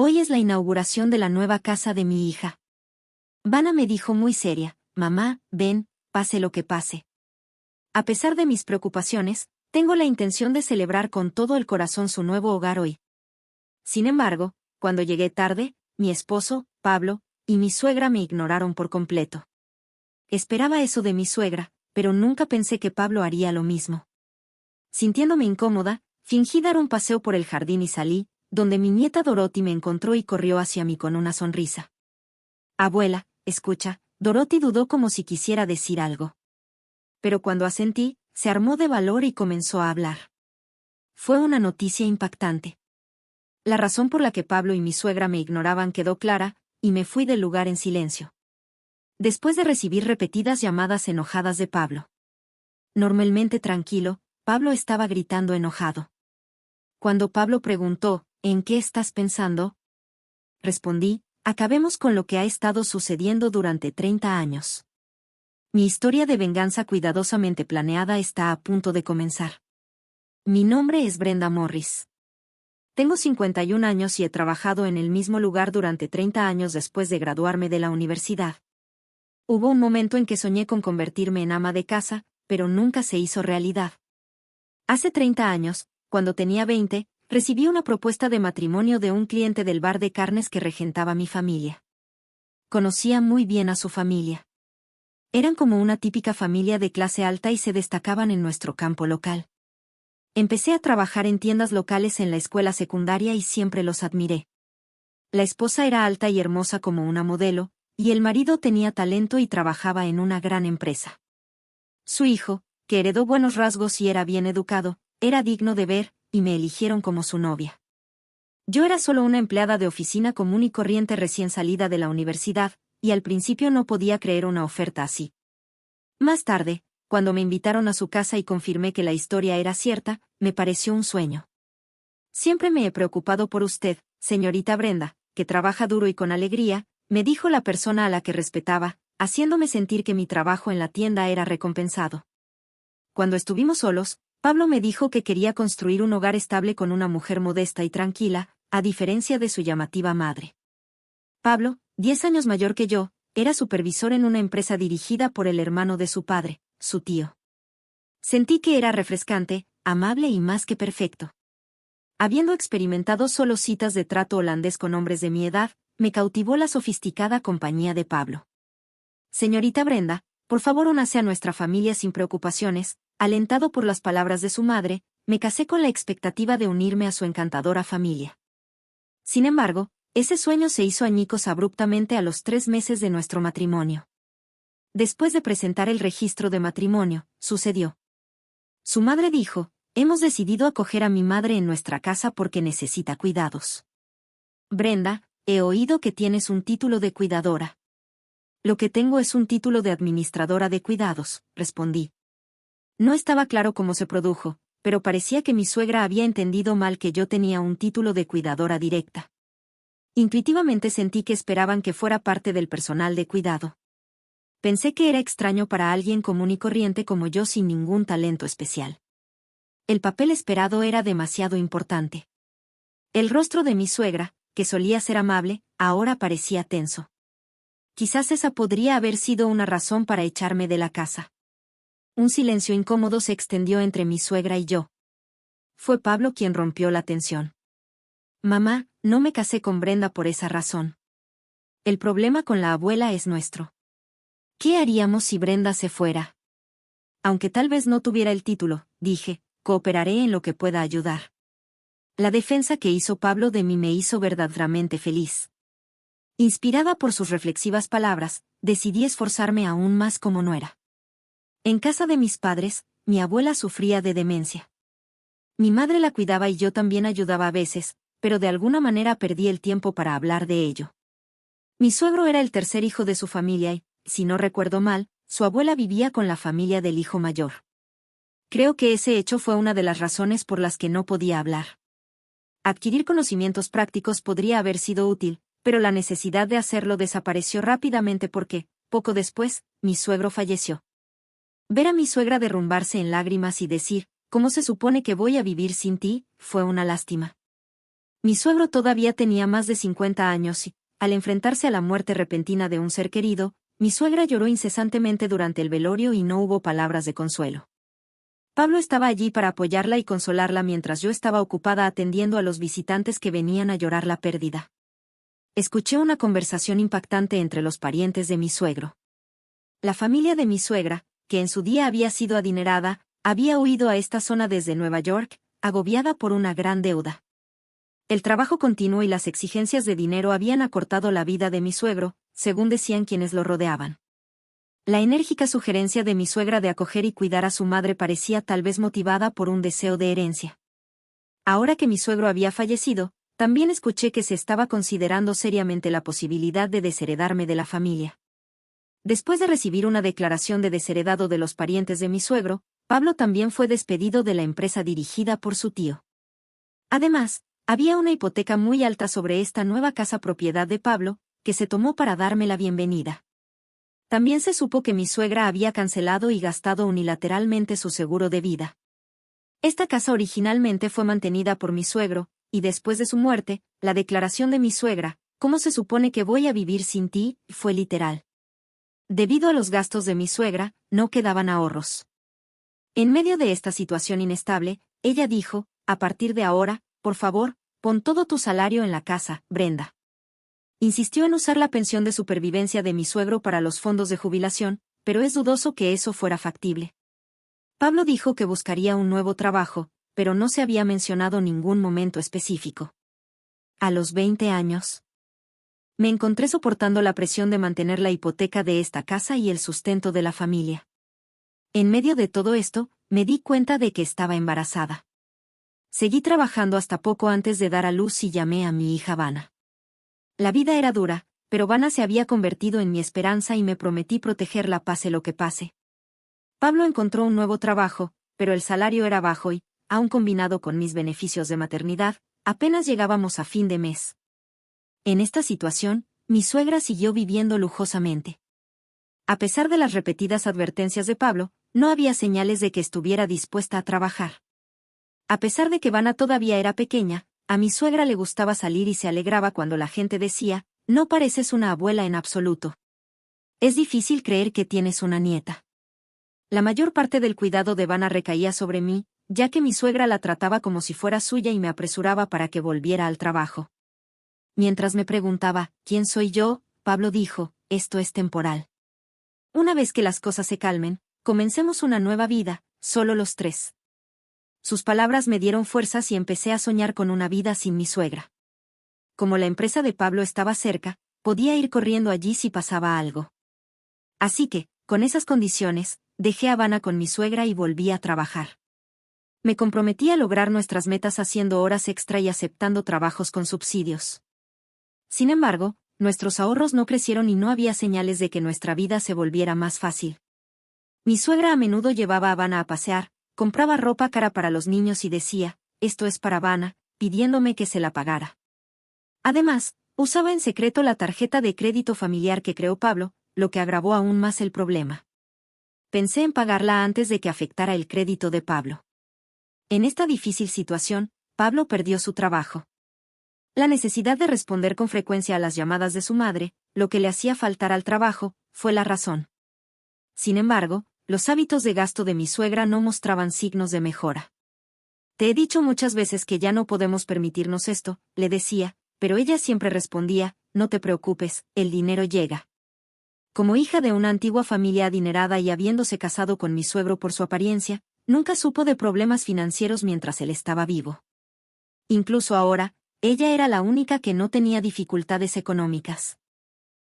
Hoy es la inauguración de la nueva casa de mi hija. Vanna me dijo muy seria, mamá, ven, pase lo que pase. A pesar de mis preocupaciones, tengo la intención de celebrar con todo el corazón su nuevo hogar hoy. Sin embargo, cuando llegué tarde, mi esposo, Pablo, y mi suegra me ignoraron por completo. Esperaba eso de mi suegra, pero nunca pensé que Pablo haría lo mismo. Sintiéndome incómoda, fingí dar un paseo por el jardín y salí, donde mi nieta Dorothy me encontró y corrió hacia mí con una sonrisa. Abuela, escucha, Dorothy dudó como si quisiera decir algo. Pero cuando asentí, se armó de valor y comenzó a hablar. Fue una noticia impactante. La razón por la que Pablo y mi suegra me ignoraban quedó clara, y me fui del lugar en silencio. Después de recibir repetidas llamadas enojadas de Pablo. Normalmente tranquilo, Pablo estaba gritando enojado. Cuando Pablo preguntó, ¿en qué estás pensando?, respondí, acabemos con lo que ha estado sucediendo durante 30 años. Mi historia de venganza cuidadosamente planeada está a punto de comenzar. Mi nombre es Brenda Morris. Tengo 51 años y he trabajado en el mismo lugar durante 30 años después de graduarme de la universidad. Hubo un momento en que soñé con convertirme en ama de casa, pero nunca se hizo realidad. Hace 30 años, cuando tenía 20, recibí una propuesta de matrimonio de un cliente del bar de carnes que regentaba mi familia. Conocía muy bien a su familia. Eran como una típica familia de clase alta y se destacaban en nuestro campo local. Empecé a trabajar en tiendas locales en la escuela secundaria y siempre los admiré. La esposa era alta y hermosa como una modelo, y el marido tenía talento y trabajaba en una gran empresa. Su hijo, que heredó buenos rasgos y era bien educado, era digno de ver, y me eligieron como su novia. Yo era solo una empleada de oficina común y corriente recién salida de la universidad, y al principio no podía creer una oferta así. Más tarde, cuando me invitaron a su casa y confirmé que la historia era cierta, me pareció un sueño. Siempre me he preocupado por usted, señorita Brenda, que trabaja duro y con alegría, me dijo la persona a la que respetaba, haciéndome sentir que mi trabajo en la tienda era recompensado. Cuando estuvimos solos, Pablo me dijo que quería construir un hogar estable con una mujer modesta y tranquila, a diferencia de su llamativa madre. Pablo, 10 años mayor que yo, era supervisor en una empresa dirigida por el hermano de su padre, su tío. Sentí que era refrescante, amable y más que perfecto. Habiendo experimentado solo citas de trato holandés con hombres de mi edad, me cautivó la sofisticada compañía de Pablo. Señorita Brenda, por favor únase a nuestra familia sin preocupaciones. Alentado por las palabras de su madre, me casé con la expectativa de unirme a su encantadora familia. Sin embargo, ese sueño se hizo añicos abruptamente a los 3 meses de nuestro matrimonio. Después de presentar el registro de matrimonio, sucedió. Su madre dijo, hemos decidido acoger a mi madre en nuestra casa porque necesita cuidados. Brenda, he oído que tienes un título de cuidadora. Lo que tengo es un título de administradora de cuidados, respondí. No estaba claro cómo se produjo, pero parecía que mi suegra había entendido mal que yo tenía un título de cuidadora directa. Intuitivamente sentí que esperaban que fuera parte del personal de cuidado. Pensé que era extraño para alguien común y corriente como yo sin ningún talento especial. El papel esperado era demasiado importante. El rostro de mi suegra, que solía ser amable, ahora parecía tenso. Quizás esa podría haber sido una razón para echarme de la casa. Un silencio incómodo se extendió entre mi suegra y yo. Fue Pablo quien rompió la tensión. Mamá, no me casé con Brenda por esa razón. El problema con la abuela es nuestro. ¿Qué haríamos si Brenda se fuera? Aunque tal vez no tuviera el título, dije, cooperaré en lo que pueda ayudar. La defensa que hizo Pablo de mí me hizo verdaderamente feliz. Inspirada por sus reflexivas palabras, decidí esforzarme aún más como nuera. En casa de mis padres, mi abuela sufría de demencia. Mi madre la cuidaba y yo también ayudaba a veces, pero de alguna manera perdí el tiempo para hablar de ello. Mi suegro era el tercer hijo de su familia y, si no recuerdo mal, su abuela vivía con la familia del hijo mayor. Creo que ese hecho fue una de las razones por las que no podía hablar. Adquirir conocimientos prácticos podría haber sido útil, pero la necesidad de hacerlo desapareció rápidamente porque, poco después, mi suegro falleció. Ver a mi suegra derrumbarse en lágrimas y decir, ¿cómo se supone que voy a vivir sin ti?, fue una lástima. Mi suegro todavía tenía más de 50 años y, al enfrentarse a la muerte repentina de un ser querido, mi suegra lloró incesantemente durante el velorio y no hubo palabras de consuelo. Pablo estaba allí para apoyarla y consolarla mientras yo estaba ocupada atendiendo a los visitantes que venían a llorar la pérdida. Escuché una conversación impactante entre los parientes de mi suegro. La familia de mi suegra, que en su día había sido adinerada, había huido a esta zona desde Nueva York, agobiada por una gran deuda. El trabajo continuo y las exigencias de dinero habían acortado la vida de mi suegro, según decían quienes lo rodeaban. La enérgica sugerencia de mi suegra de acoger y cuidar a su madre parecía tal vez motivada por un deseo de herencia. Ahora que mi suegro había fallecido, también escuché que se estaba considerando seriamente la posibilidad de desheredarme de la familia. Después de recibir una declaración de desheredado de los parientes de mi suegro, Pablo también fue despedido de la empresa dirigida por su tío. Además, había una hipoteca muy alta sobre esta nueva casa propiedad de Pablo, que se tomó para darme la bienvenida. También se supo que mi suegra había cancelado y gastado unilateralmente su seguro de vida. Esta casa originalmente fue mantenida por mi suegro, y después de su muerte, la declaración de mi suegra, ¿cómo se supone que voy a vivir sin ti?, fue literal. Debido a los gastos de mi suegra, no quedaban ahorros. En medio de esta situación inestable, ella dijo, a partir de ahora, por favor, pon todo tu salario en la casa, Brenda. Insistió en usar la pensión de supervivencia de mi suegro para los fondos de jubilación, pero es dudoso que eso fuera factible. Pablo dijo que buscaría un nuevo trabajo, pero no se había mencionado ningún momento específico. A los 20 años, me encontré soportando la presión de mantener la hipoteca de esta casa y el sustento de la familia. En medio de todo esto, me di cuenta de que estaba embarazada. Seguí trabajando hasta poco antes de dar a luz y llamé a mi hija Vanna. La vida era dura, pero Vanna se había convertido en mi esperanza y me prometí protegerla pase lo que pase. Pablo encontró un nuevo trabajo, pero el salario era bajo y, aun combinado con mis beneficios de maternidad, apenas llegábamos a fin de mes. En esta situación, mi suegra siguió viviendo lujosamente. A pesar de las repetidas advertencias de Pablo, no había señales de que estuviera dispuesta a trabajar. A pesar de que Vanna todavía era pequeña, a mi suegra le gustaba salir y se alegraba cuando la gente decía, no pareces una abuela en absoluto. Es difícil creer que tienes una nieta. La mayor parte del cuidado de Vanna recaía sobre mí, ya que mi suegra la trataba como si fuera suya y me apresuraba para que volviera al trabajo. Mientras me preguntaba, ¿quién soy yo?, Pablo dijo, esto es temporal. Una vez que las cosas se calmen, comencemos una nueva vida, solo los tres. Sus palabras me dieron fuerzas y empecé a soñar con una vida sin mi suegra. Como la empresa de Pablo estaba cerca, podía ir corriendo allí si pasaba algo. Así que, con esas condiciones, dejé a Vanna con mi suegra y volví a trabajar. Me comprometí a lograr nuestras metas haciendo horas extra y aceptando trabajos con subsidios. Sin embargo, nuestros ahorros no crecieron y no había señales de que nuestra vida se volviera más fácil. Mi suegra a menudo llevaba a Vanna a pasear, compraba ropa cara para los niños y decía, esto es para Vanna, pidiéndome que se la pagara. Además, usaba en secreto la tarjeta de crédito familiar que creó Pablo, lo que agravó aún más el problema. Pensé en pagarla antes de que afectara el crédito de Pablo. En esta difícil situación, Pablo perdió su trabajo. La necesidad de responder con frecuencia a las llamadas de su madre, lo que le hacía faltar al trabajo, fue la razón. Sin embargo, los hábitos de gasto de mi suegra no mostraban signos de mejora. Te he dicho muchas veces que ya no podemos permitirnos esto, le decía, pero ella siempre respondía, no te preocupes, el dinero llega. Como hija de una antigua familia adinerada y habiéndose casado con mi suegro por su apariencia, nunca supo de problemas financieros mientras él estaba vivo. Incluso ahora, ella era la única que no tenía dificultades económicas.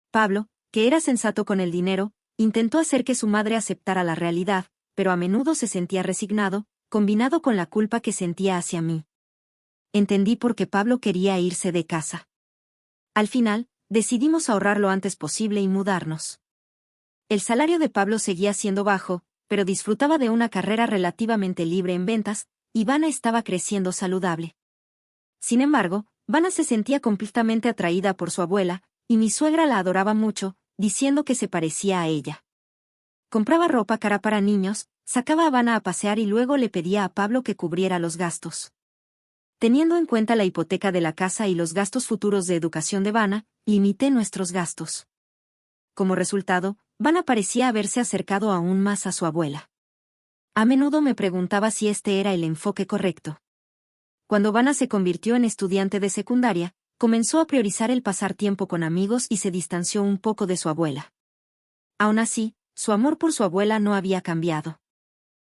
Pablo, que era sensato con el dinero, intentó hacer que su madre aceptara la realidad, pero a menudo se sentía resignado, combinado con la culpa que sentía hacia mí. Entendí por qué Pablo quería irse de casa. Al final, decidimos ahorrar lo antes posible y mudarnos. El salario de Pablo seguía siendo bajo, pero disfrutaba de una carrera relativamente libre en ventas, y Vanna estaba creciendo saludable. Sin embargo, Vanna se sentía completamente atraída por su abuela, y mi suegra la adoraba mucho, diciendo que se parecía a ella. Compraba ropa cara para niños, sacaba a Vanna a pasear y luego le pedía a Pablo que cubriera los gastos. Teniendo en cuenta la hipoteca de la casa y los gastos futuros de educación de Vanna, limité nuestros gastos. Como resultado, Vanna parecía haberse acercado aún más a su abuela. A menudo me preguntaba si este era el enfoque correcto. Cuando Vanna se convirtió en estudiante de secundaria, comenzó a priorizar el pasar tiempo con amigos y se distanció un poco de su abuela. Aún así, su amor por su abuela no había cambiado.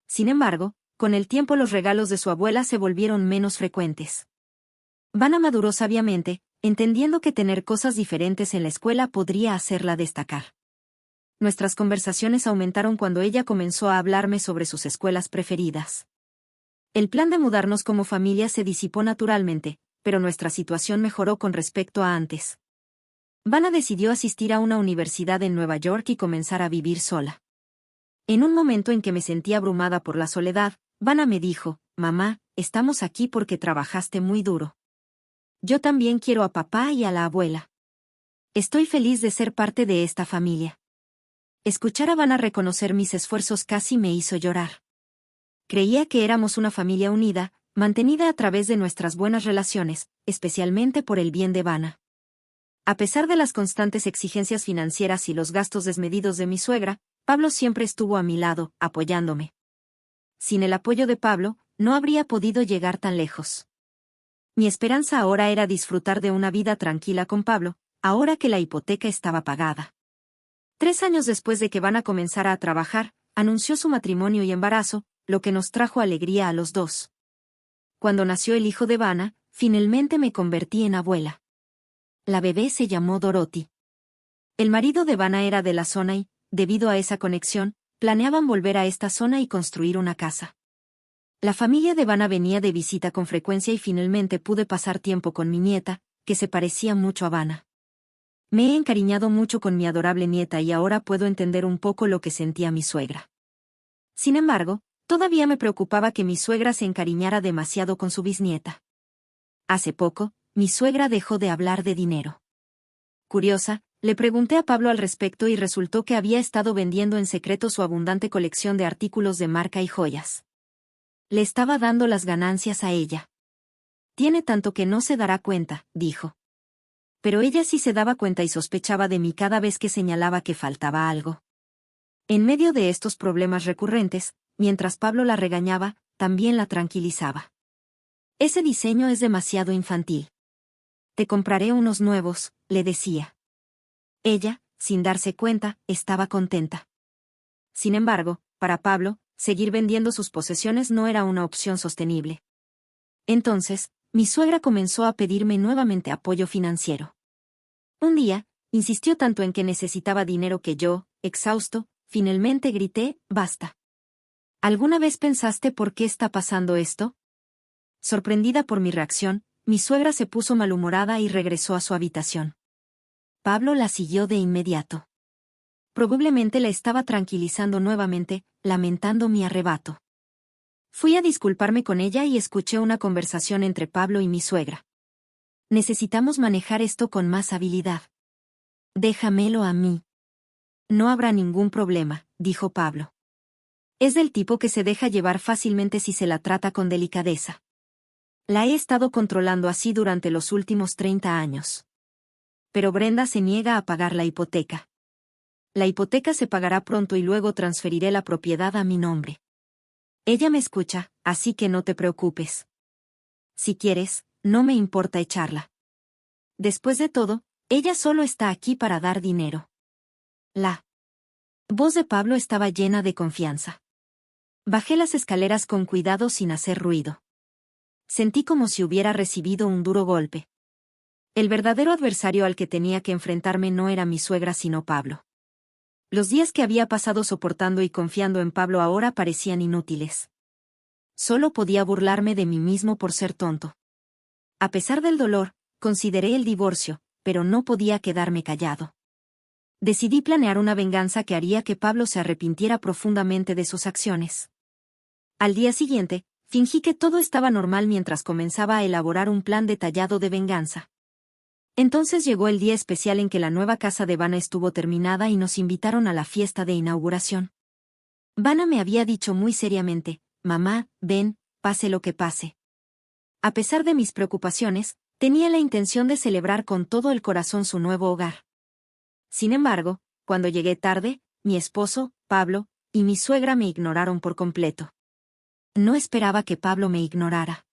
Sin embargo, con el tiempo los regalos de su abuela se volvieron menos frecuentes. Vanna maduró sabiamente, entendiendo que tener cosas diferentes en la escuela podría hacerla destacar. Nuestras conversaciones aumentaron cuando ella comenzó a hablarme sobre sus escuelas preferidas. El plan de mudarnos como familia se disipó naturalmente, pero nuestra situación mejoró con respecto a antes. Vanna decidió asistir a una universidad en Nueva York y comenzar a vivir sola. En un momento en que me sentía abrumada por la soledad, Vanna me dijo: «Mamá, estamos aquí porque trabajaste muy duro. Yo también quiero a papá y a la abuela. Estoy feliz de ser parte de esta familia». Escuchar a Vanna reconocer mis esfuerzos casi me hizo llorar. Creía que éramos una familia unida, mantenida a través de nuestras buenas relaciones, especialmente por el bien de Vanna. A pesar de las constantes exigencias financieras y los gastos desmedidos de mi suegra, Pablo siempre estuvo a mi lado, apoyándome. Sin el apoyo de Pablo, no habría podido llegar tan lejos. Mi esperanza ahora era disfrutar de una vida tranquila con Pablo, ahora que la hipoteca estaba pagada. 3 años después de que Vanna comenzara a trabajar, anunció su matrimonio y embarazo, lo que nos trajo alegría a los dos. Cuando nació el hijo de Vanna, finalmente me convertí en abuela. La bebé se llamó Dorothy. El marido de Vanna era de la zona y, debido a esa conexión, planeaban volver a esta zona y construir una casa. La familia de Vanna venía de visita con frecuencia y finalmente pude pasar tiempo con mi nieta, que se parecía mucho a Vanna. Me he encariñado mucho con mi adorable nieta y ahora puedo entender un poco lo que sentía mi suegra. Sin embargo, todavía me preocupaba que mi suegra se encariñara demasiado con su bisnieta. Hace poco, mi suegra dejó de hablar de dinero. Curiosa, le pregunté a Pablo al respecto y resultó que había estado vendiendo en secreto su abundante colección de artículos de marca y joyas. Le estaba dando las ganancias a ella. Tiene tanto que no se dará cuenta, dijo. Pero ella sí se daba cuenta y sospechaba de mí cada vez que señalaba que faltaba algo. En medio de estos problemas recurrentes, mientras Pablo la regañaba, también la tranquilizaba. Ese diseño es demasiado infantil. Te compraré unos nuevos, le decía. Ella, sin darse cuenta, estaba contenta. Sin embargo, para Pablo, seguir vendiendo sus posesiones no era una opción sostenible. Entonces, mi suegra comenzó a pedirme nuevamente apoyo financiero. Un día, insistió tanto en que necesitaba dinero que yo, exhausto, finalmente grité: «¡Basta! ¿Alguna vez pensaste por qué está pasando esto?». Sorprendida por mi reacción, mi suegra se puso malhumorada y regresó a su habitación. Pablo la siguió de inmediato. Probablemente la estaba tranquilizando nuevamente, lamentando mi arrebato. Fui a disculparme con ella y escuché una conversación entre Pablo y mi suegra. Necesitamos manejar esto con más habilidad. Déjamelo a mí. No habrá ningún problema, dijo Pablo. Es del tipo que se deja llevar fácilmente si se la trata con delicadeza. La he estado controlando así durante los últimos 30 años. Pero Brenda se niega a pagar la hipoteca. La hipoteca se pagará pronto y luego transferiré la propiedad a mi nombre. Ella me escucha, así que no te preocupes. Si quieres, no me importa echarla. Después de todo, ella solo está aquí para dar dinero. La voz de Pablo estaba llena de confianza. Bajé las escaleras con cuidado sin hacer ruido. Sentí como si hubiera recibido un duro golpe. El verdadero adversario al que tenía que enfrentarme no era mi suegra sino Pablo. Los días que había pasado soportando y confiando en Pablo ahora parecían inútiles. Solo podía burlarme de mí mismo por ser tonto. A pesar del dolor, consideré el divorcio, pero no podía quedarme callado. Decidí planear una venganza que haría que Pablo se arrepintiera profundamente de sus acciones. Al día siguiente, fingí que todo estaba normal mientras comenzaba a elaborar un plan detallado de venganza. Entonces llegó el día especial en que la nueva casa de Vanna estuvo terminada y nos invitaron a la fiesta de inauguración. Vanna me había dicho muy seriamente: «Mamá, ven, pase lo que pase. A pesar de mis preocupaciones, tenía la intención de celebrar con todo el corazón su nuevo hogar. Sin embargo, cuando llegué tarde, mi esposo, Pablo, y mi suegra me ignoraron por completo. No esperaba que Pablo me ignorara.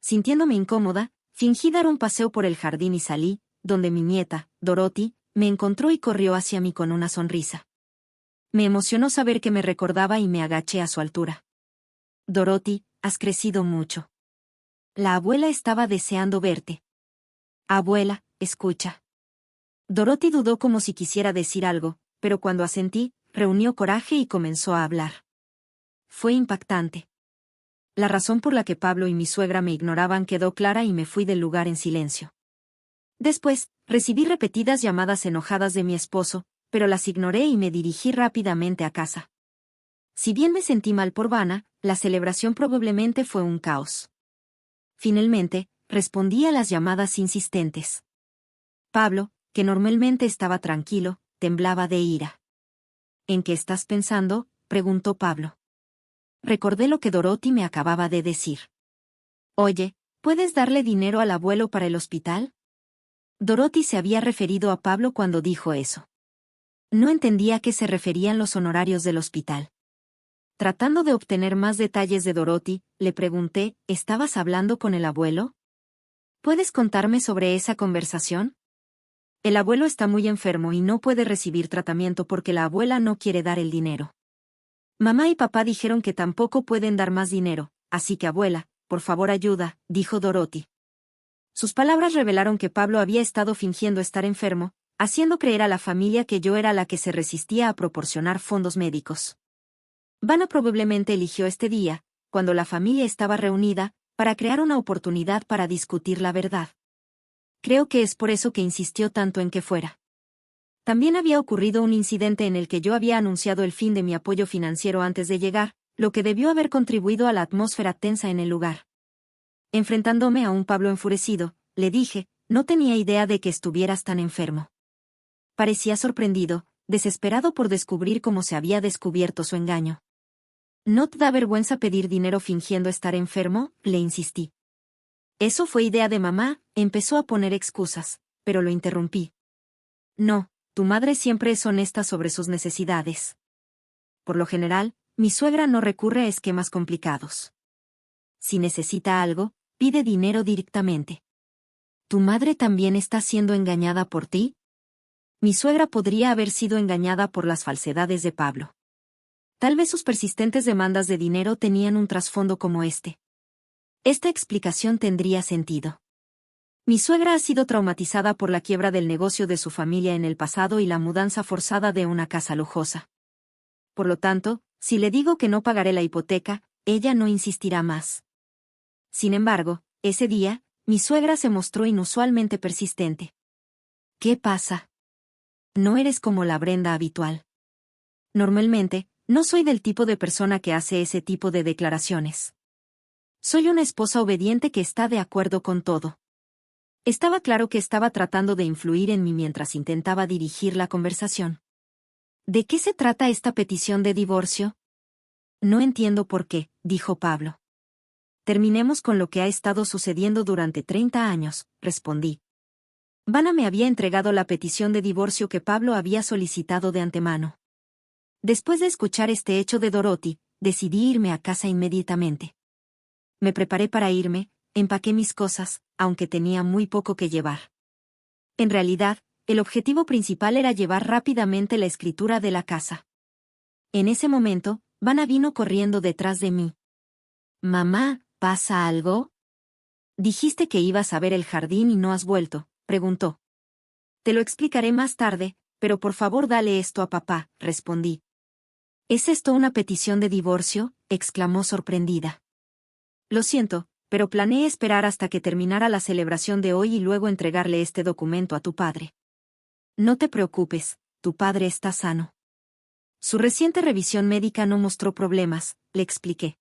Sintiéndome incómoda, fingí dar un paseo por el jardín y salí, donde mi nieta, Dorothy, me encontró y corrió hacia mí con una sonrisa. Me emocionó saber que me recordaba y me agaché a su altura. Dorothy, has crecido mucho. La abuela estaba deseando verte. Abuela, escucha. Dorothy dudó como si quisiera decir algo, pero cuando asentí, reunió coraje y comenzó a hablar. Fue impactante. La razón por la que Pablo y mi suegra me ignoraban quedó clara y me fui del lugar en silencio. Después, recibí repetidas llamadas enojadas de mi esposo, pero las ignoré y me dirigí rápidamente a casa. Si bien me sentí mal por Vanna, la celebración probablemente fue un caos. Finalmente, respondí a las llamadas insistentes. Pablo, que normalmente estaba tranquilo, temblaba de ira. ¿En qué estás pensando?, preguntó Pablo. Recordé lo que Dorothy me acababa de decir. Oye, ¿puedes darle dinero al abuelo para el hospital? Dorothy se había referido a Pablo cuando dijo eso. No entendía a qué se referían los honorarios del hospital. Tratando de obtener más detalles de Dorothy, le pregunté, ¿estabas hablando con el abuelo? ¿Puedes contarme sobre esa conversación? El abuelo está muy enfermo y no puede recibir tratamiento porque la abuela no quiere dar el dinero. Mamá y papá dijeron que tampoco pueden dar más dinero, así que abuela, por favor ayuda, dijo Dorothy. Sus palabras revelaron que Pablo había estado fingiendo estar enfermo, haciendo creer a la familia que yo era la que se resistía a proporcionar fondos médicos. Vanna probablemente eligió este día, cuando la familia estaba reunida, para crear una oportunidad para discutir la verdad. Creo que es por eso que insistió tanto en que fuera. También había ocurrido un incidente en el que yo había anunciado el fin de mi apoyo financiero antes de llegar, lo que debió haber contribuido a la atmósfera tensa en el lugar. Enfrentándome a un Pablo enfurecido, le dije, no tenía idea de que estuvieras tan enfermo. Parecía sorprendido, desesperado por descubrir cómo se había descubierto su engaño. ¿No te da vergüenza pedir dinero fingiendo estar enfermo?, le insistí. Eso fue idea de mamá, empezó a poner excusas, pero lo interrumpí. No, tu madre siempre es honesta sobre sus necesidades. Por lo general, mi suegra no recurre a esquemas complicados. Si necesita algo, pide dinero directamente. ¿Tu madre también está siendo engañada por ti? Mi suegra podría haber sido engañada por las falsedades de Pablo. Tal vez sus persistentes demandas de dinero tenían un trasfondo como este. Esta explicación tendría sentido. Mi suegra ha sido traumatizada por la quiebra del negocio de su familia en el pasado y la mudanza forzada de una casa lujosa. Por lo tanto, si le digo que no pagaré la hipoteca, ella no insistirá más. Sin embargo, ese día, mi suegra se mostró inusualmente persistente. ¿Qué pasa? No eres como la Brenda habitual. Normalmente, no soy del tipo de persona que hace ese tipo de declaraciones. Soy una esposa obediente que está de acuerdo con todo. Estaba claro que estaba tratando de influir en mí mientras intentaba dirigir la conversación. ¿De qué se trata esta petición de divorcio? No entiendo por qué, dijo Pablo. Terminemos con lo que ha estado sucediendo durante 30 años, respondí. Vanna me había entregado la petición de divorcio que Pablo había solicitado de antemano. Después de escuchar este hecho de Dorothy, decidí irme a casa inmediatamente. Me preparé para irme, empaqué mis cosas, aunque tenía muy poco que llevar. En realidad, el objetivo principal era llevar rápidamente la escritura de la casa. En ese momento, Vanna vino corriendo detrás de mí. Mamá, ¿pasa algo? Dijiste que ibas a ver el jardín y no has vuelto, preguntó. Te lo explicaré más tarde, pero por favor dale esto a papá, respondí. ¿Es esto una petición de divorcio?, exclamó sorprendida. Lo siento, pero planeé esperar hasta que terminara la celebración de hoy y luego entregarle este documento a tu padre. No te preocupes, tu padre está sano. Su reciente revisión médica no mostró problemas, le expliqué.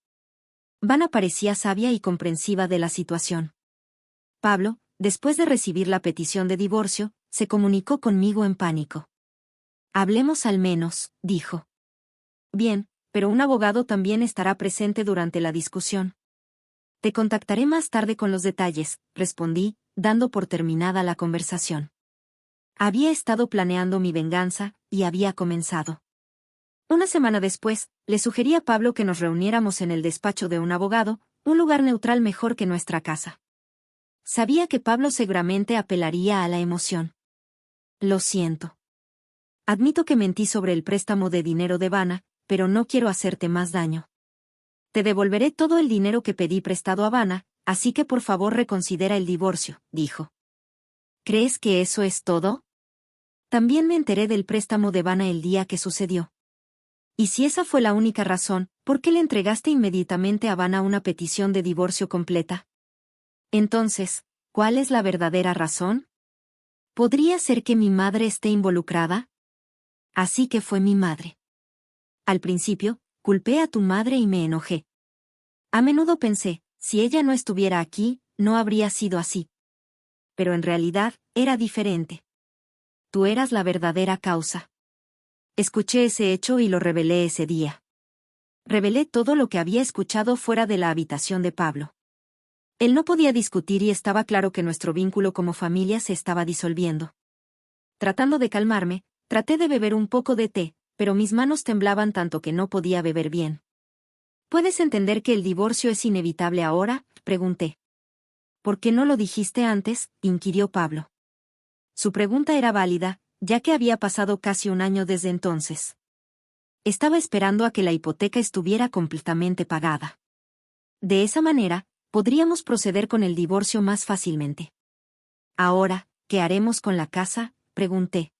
Vanna parecía sabia y comprensiva de la situación. Pablo, después de recibir la petición de divorcio, se comunicó conmigo en pánico. Hablemos al menos, dijo. Bien, pero un abogado también estará presente durante la discusión. Te contactaré más tarde con los detalles, respondí, dando por terminada la conversación. Había estado planeando mi venganza, y había comenzado. Una semana después, le sugerí a Pablo que nos reuniéramos en el despacho de un abogado, un lugar neutral mejor que nuestra casa. Sabía que Pablo seguramente apelaría a la emoción. Lo siento. Admito que mentí sobre el préstamo de dinero de Vanna, pero no quiero hacerte más daño. Te devolveré todo el dinero que pedí prestado a Vanna, así que por favor reconsidera el divorcio, dijo. ¿Crees que eso es todo? También me enteré del préstamo de Vanna el día que sucedió. Y si esa fue la única razón, ¿por qué le entregaste inmediatamente a Vanna una petición de divorcio completa? Entonces, ¿cuál es la verdadera razón? ¿Podría ser que mi madre esté involucrada? Así que fue mi madre. Al principio, culpé a tu madre y me enojé. A menudo pensé, si ella no estuviera aquí, no habría sido así. Pero en realidad, era diferente. Tú eras la verdadera causa. Escuché ese hecho y lo revelé ese día. Revelé todo lo que había escuchado fuera de la habitación de Pablo. Él no podía discutir y estaba claro que nuestro vínculo como familia se estaba disolviendo. Tratando de calmarme, traté de beber un poco de té, pero mis manos temblaban tanto que no podía beber bien. ¿Puedes entender que el divorcio es inevitable ahora?, pregunté. ¿Por qué no lo dijiste antes?, inquirió Pablo. Su pregunta era válida, ya que había pasado casi un año desde entonces. Estaba esperando a que la hipoteca estuviera completamente pagada. De esa manera, podríamos proceder con el divorcio más fácilmente. Ahora, ¿qué haremos con la casa?, pregunté.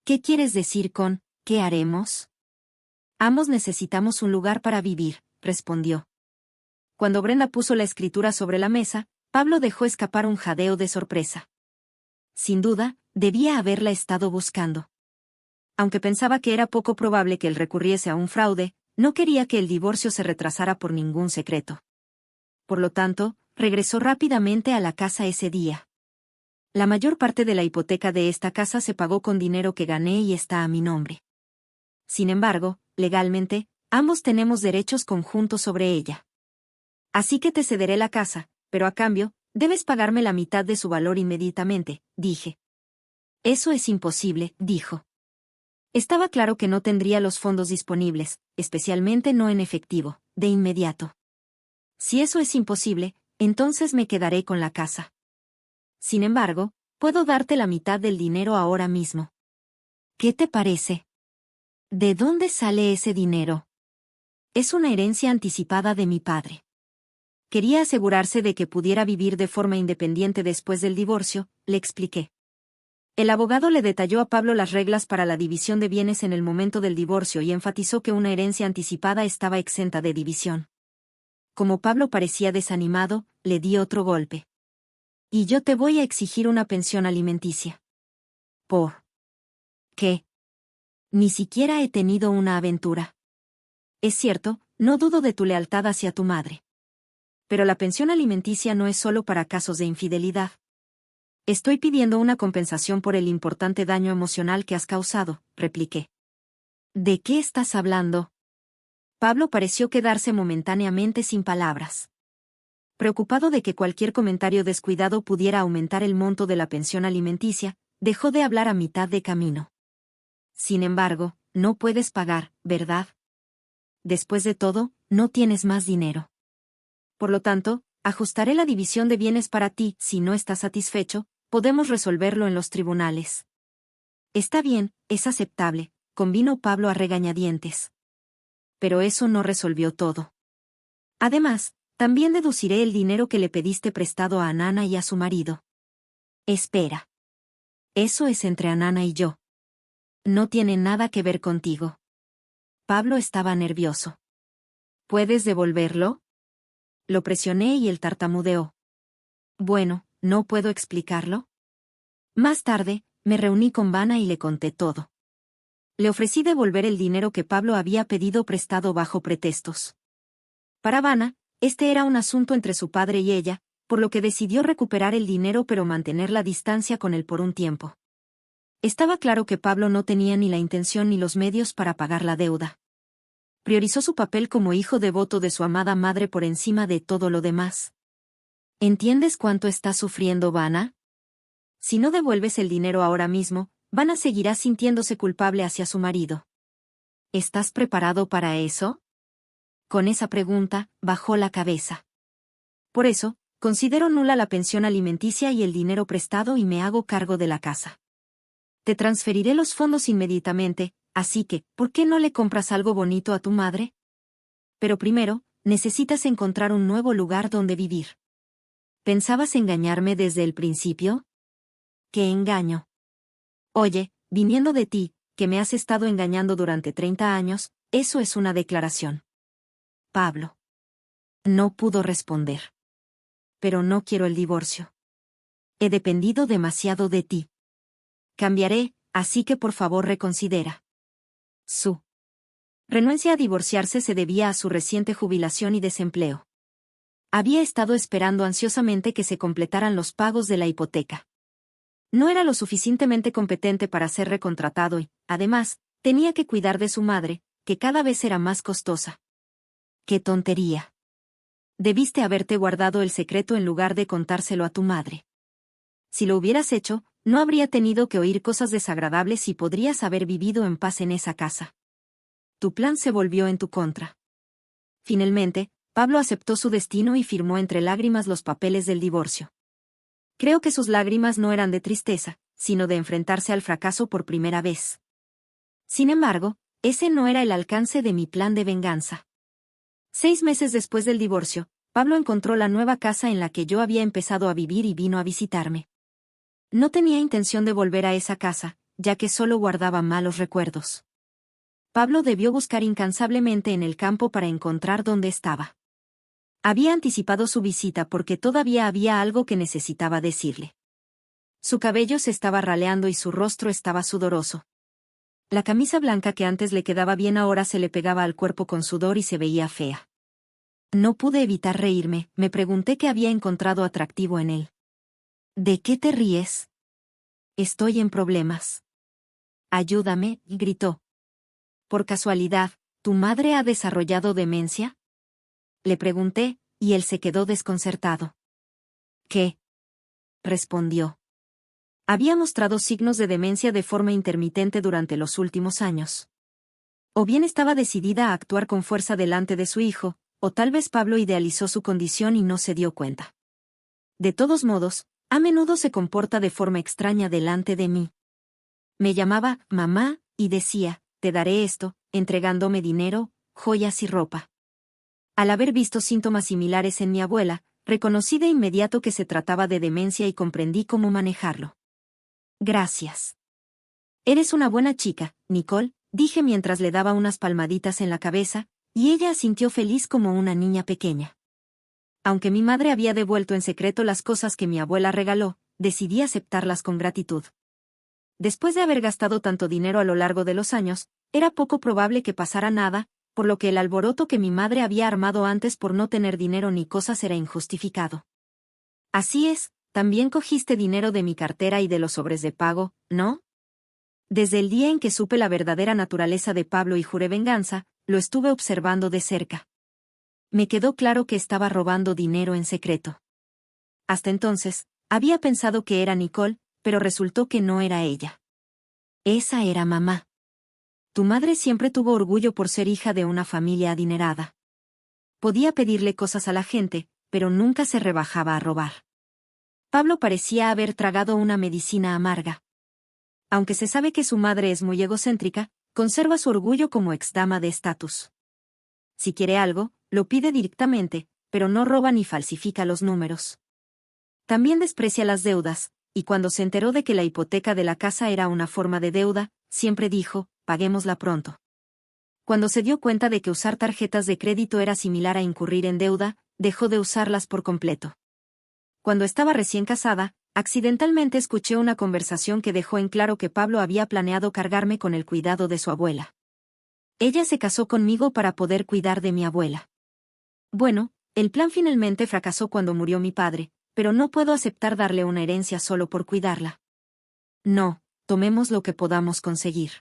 ¿Qué quieres decir con ¿qué haremos? Ambos necesitamos un lugar para vivir, respondió. Cuando Brenda puso la escritura sobre la mesa, Pablo dejó escapar un jadeo de sorpresa. Sin duda, debía haberla estado buscando. Aunque pensaba que era poco probable que él recurriese a un fraude, no quería que el divorcio se retrasara por ningún secreto. Por lo tanto, regresó rápidamente a la casa ese día. La mayor parte de la hipoteca de esta casa se pagó con dinero que gané y está a mi nombre. Sin embargo, legalmente, ambos tenemos derechos conjuntos sobre ella. Así que te cederé la casa, pero a cambio, debes pagarme la mitad de su valor inmediatamente, dije. Eso es imposible, dijo. Estaba claro que no tendría los fondos disponibles, especialmente no en efectivo, de inmediato. Si eso es imposible, entonces me quedaré con la casa. Sin embargo, puedo darte la mitad del dinero ahora mismo. ¿Qué te parece? ¿De dónde sale ese dinero? Es una herencia anticipada de mi padre. Quería asegurarse de que pudiera vivir de forma independiente después del divorcio, le expliqué. El abogado le detalló a Pablo las reglas para la división de bienes en el momento del divorcio y enfatizó que una herencia anticipada estaba exenta de división. Como Pablo parecía desanimado, le di otro golpe. Y yo te voy a exigir una pensión alimenticia. ¿Por qué? Ni siquiera he tenido una aventura. Es cierto, no dudo de tu lealtad hacia tu madre. Pero la pensión alimenticia no es solo para casos de infidelidad. Estoy pidiendo una compensación por el importante daño emocional que has causado, repliqué. ¿De qué estás hablando? Pablo pareció quedarse momentáneamente sin palabras. Preocupado de que cualquier comentario descuidado pudiera aumentar el monto de la pensión alimenticia, dejó de hablar a mitad de camino. Sin embargo, no puedes pagar, ¿verdad? Después de todo, no tienes más dinero. Por lo tanto, ajustaré la división de bienes para ti. Si no estás satisfecho, podemos resolverlo en los tribunales. Está bien, es aceptable, convino Pablo a regañadientes. Pero eso no resolvió todo. Además, también deduciré el dinero que le pediste prestado a Anana y a su marido. Espera. Eso es entre Anana y yo. No tiene nada que ver contigo. Pablo estaba nervioso. ¿Puedes devolverlo? Lo presioné y él tartamudeó. Bueno, ¿no puedo explicarlo? Más tarde, me reuní con Vanna y le conté todo. Le ofrecí devolver el dinero que Pablo había pedido prestado bajo pretextos. Para Vanna, este era un asunto entre su padre y ella, por lo que decidió recuperar el dinero pero mantener la distancia con él por un tiempo. Estaba claro que Pablo no tenía ni la intención ni los medios para pagar la deuda. Priorizó su papel como hijo devoto de su amada madre por encima de todo lo demás. ¿Entiendes cuánto está sufriendo Vanna? Si no devuelves el dinero ahora mismo, Vanna seguirá sintiéndose culpable hacia su marido. ¿Estás preparado para eso? Con esa pregunta, bajó la cabeza. Por eso, considero nula la pensión alimenticia y el dinero prestado y me hago cargo de la casa. Te transferiré los fondos inmediatamente, así que, ¿por qué no le compras algo bonito a tu madre? Pero primero, necesitas encontrar un nuevo lugar donde vivir. ¿Pensabas engañarme desde el principio? ¿Qué engaño? Oye, viniendo de ti, que me has estado engañando durante 30 años, eso es una declaración. Pablo. No pudo responder. Pero no quiero el divorcio. He dependido demasiado de ti. Cambiaré, así que por favor reconsidera. Su renuncia a divorciarse se debía a su reciente jubilación y desempleo. Había estado esperando ansiosamente que se completaran los pagos de la hipoteca. No era lo suficientemente competente para ser recontratado y, además, tenía que cuidar de su madre, que cada vez era más costosa. ¡Qué tontería! Debiste haberte guardado el secreto en lugar de contárselo a tu madre. Si lo hubieras hecho, no habría tenido que oír cosas desagradables y podrías haber vivido en paz en esa casa. Tu plan se volvió en tu contra. Finalmente, Pablo aceptó su destino y firmó entre lágrimas los papeles del divorcio. Creo que sus lágrimas no eran de tristeza, sino de enfrentarse al fracaso por primera vez. Sin embargo, ese no era el alcance de mi plan de venganza. 6 meses después del divorcio, Pablo encontró la nueva casa en la que yo había empezado a vivir y vino a visitarme. No tenía intención de volver a esa casa, ya que solo guardaba malos recuerdos. Pablo debió buscar incansablemente en el campo para encontrar dónde estaba. Había anticipado su visita porque todavía había algo que necesitaba decirle. Su cabello se estaba raleando y su rostro estaba sudoroso. La camisa blanca que antes le quedaba bien ahora se le pegaba al cuerpo con sudor y se veía fea. No pude evitar reírme, me pregunté qué había encontrado atractivo en él. ¿De qué te ríes? Estoy en problemas. Ayúdame, gritó. Por casualidad, ¿tu madre ha desarrollado demencia? Le pregunté, y él se quedó desconcertado. ¿Qué? Respondió. Había mostrado signos de demencia de forma intermitente durante los últimos años. O bien estaba decidida a actuar con fuerza delante de su hijo, o tal vez Pablo idealizó su condición y no se dio cuenta. De todos modos, a menudo se comporta de forma extraña delante de mí. Me llamaba mamá, y decía, te daré esto, entregándome dinero, joyas y ropa. Al haber visto síntomas similares en mi abuela, reconocí de inmediato que se trataba de demencia y comprendí cómo manejarlo. Gracias. Eres una buena chica, Nicole, dije mientras le daba unas palmaditas en la cabeza, y ella asintió feliz como una niña pequeña. Aunque mi madre había devuelto en secreto las cosas que mi abuela regaló, decidí aceptarlas con gratitud. Después de haber gastado tanto dinero a lo largo de los años, era poco probable que pasara nada, por lo que el alboroto que mi madre había armado antes por no tener dinero ni cosas era injustificado. Así es, también cogiste dinero de mi cartera y de los sobres de pago, ¿no? Desde el día en que supe la verdadera naturaleza de Pablo y juré venganza, lo estuve observando de cerca. Me quedó claro que estaba robando dinero en secreto. Hasta entonces, había pensado que era Nicole, pero resultó que no era ella. Esa era mamá. Tu madre siempre tuvo orgullo por ser hija de una familia adinerada. Podía pedirle cosas a la gente, pero nunca se rebajaba a robar. Pablo parecía haber tragado una medicina amarga. Aunque se sabe que su madre es muy egocéntrica, conserva su orgullo como exdama de estatus. Si quiere algo, lo pide directamente, pero no roba ni falsifica los números. También desprecia las deudas, y cuando se enteró de que la hipoteca de la casa era una forma de deuda, siempre dijo, paguémosla pronto. Cuando se dio cuenta de que usar tarjetas de crédito era similar a incurrir en deuda, dejó de usarlas por completo. Cuando estaba recién casada, accidentalmente escuché una conversación que dejó en claro que Pablo había planeado cargarme con el cuidado de su abuela. Ella se casó conmigo para poder cuidar de mi abuela. Bueno, el plan finalmente fracasó cuando murió mi padre, pero no puedo aceptar darle una herencia solo por cuidarla. No, tomemos lo que podamos conseguir.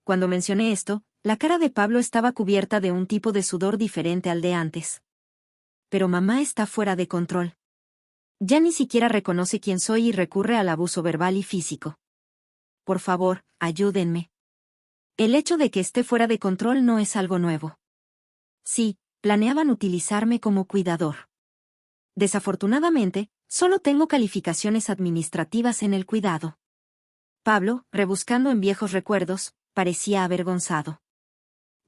Cuando mencioné esto, La cara de Pablo estaba cubierta de un tipo de sudor diferente al de antes. Pero mamá está fuera de control. Ya ni siquiera reconoce quién soy y recurre al abuso verbal y físico. Por favor, ayúdenme. El hecho de que esté fuera de control no es algo nuevo. Sí, planeaban utilizarme como cuidador. Desafortunadamente, solo tengo calificaciones administrativas en el cuidado. Pablo, rebuscando en viejos recuerdos, parecía avergonzado.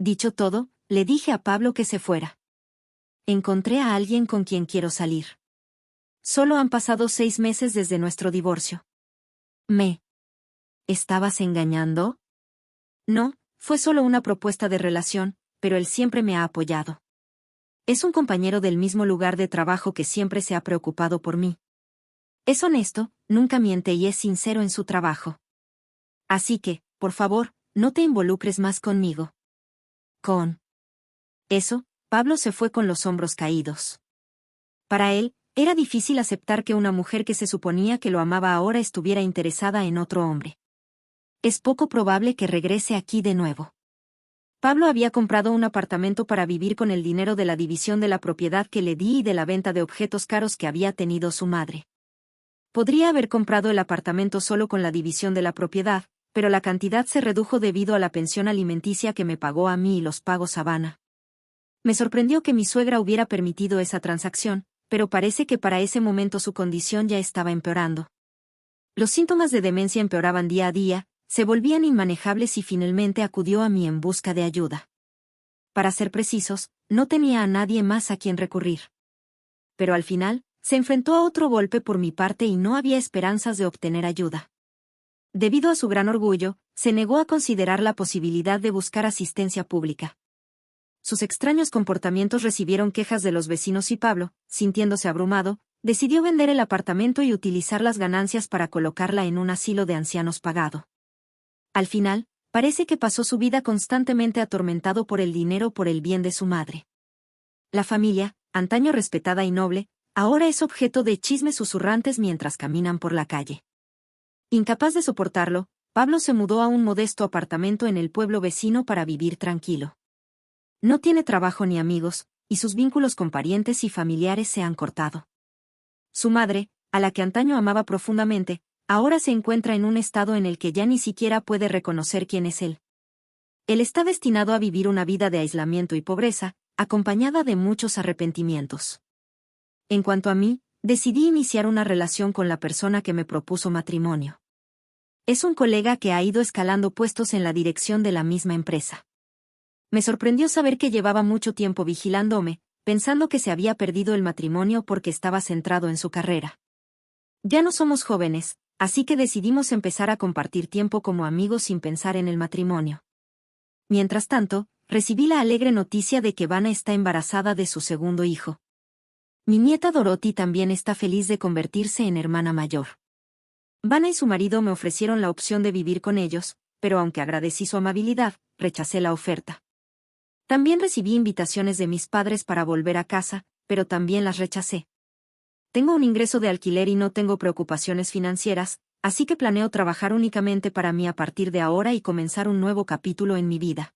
Dicho todo, le dije a Pablo que se fuera. Encontré a alguien con quien quiero salir. Solo han pasado 6 meses desde nuestro divorcio. ¿Me estabas engañando? No, fue solo una propuesta de relación, pero él siempre me ha apoyado. Es un compañero del mismo lugar de trabajo que siempre se ha preocupado por mí. Es honesto, nunca miente y es sincero en su trabajo. Así que, por favor, no te involucres más conmigo. Con eso, Pablo se fue con los hombros caídos. Para él, era difícil aceptar que una mujer que se suponía que lo amaba ahora estuviera interesada en otro hombre. Es poco probable que regrese aquí de nuevo. Pablo había comprado un apartamento para vivir con el dinero de la división de la propiedad que le di y de la venta de objetos caros que había tenido su madre. Podría haber comprado el apartamento solo con la división de la propiedad, pero la cantidad se redujo debido a la pensión alimenticia que me pagó a mí y los pagos a Vanna. Me sorprendió que mi suegra hubiera permitido esa transacción, pero parece que para ese momento su condición ya estaba empeorando. Los síntomas de demencia empeoraban día a día, se volvían inmanejables y finalmente acudió a mí en busca de ayuda. Para ser precisos, no tenía a nadie más a quien recurrir. Pero al final, se enfrentó a otro golpe por mi parte y no había esperanzas de obtener ayuda. Debido a su gran orgullo, se negó a considerar la posibilidad de buscar asistencia pública. Sus extraños comportamientos recibieron quejas de los vecinos y Pablo, sintiéndose abrumado, decidió vender el apartamento y utilizar las ganancias para colocarla en un asilo de ancianos pagado. Al final, parece que pasó su vida constantemente atormentado por el dinero por el bien de su madre. La familia, antaño respetada y noble, ahora es objeto de chismes susurrantes mientras caminan por la calle. Incapaz de soportarlo, Pablo se mudó a un modesto apartamento en el pueblo vecino para vivir tranquilo. No tiene trabajo ni amigos, y sus vínculos con parientes y familiares se han cortado. Su madre, a la que antaño amaba profundamente, ahora se encuentra en un estado en el que ya ni siquiera puede reconocer quién es él. Él está destinado a vivir una vida de aislamiento y pobreza, acompañada de muchos arrepentimientos. En cuanto a mí, decidí iniciar una relación con la persona que me propuso matrimonio. Es un colega que ha ido escalando puestos en la dirección de la misma empresa. Me sorprendió saber que llevaba mucho tiempo vigilándome, pensando que se había perdido el matrimonio porque estaba centrado en su carrera. Ya no somos jóvenes, así que decidimos empezar a compartir tiempo como amigos sin pensar en el matrimonio. Mientras tanto, recibí la alegre noticia de que Vanna está embarazada de su segundo hijo. Mi nieta Dorothy también está feliz de convertirse en hermana mayor. Vanna y su marido me ofrecieron la opción de vivir con ellos, pero aunque agradecí su amabilidad, rechacé la oferta. También recibí invitaciones de mis padres para volver a casa, pero también las rechacé. Tengo un ingreso de alquiler y no tengo preocupaciones financieras, así que planeo trabajar únicamente para mí a partir de ahora y comenzar un nuevo capítulo en mi vida.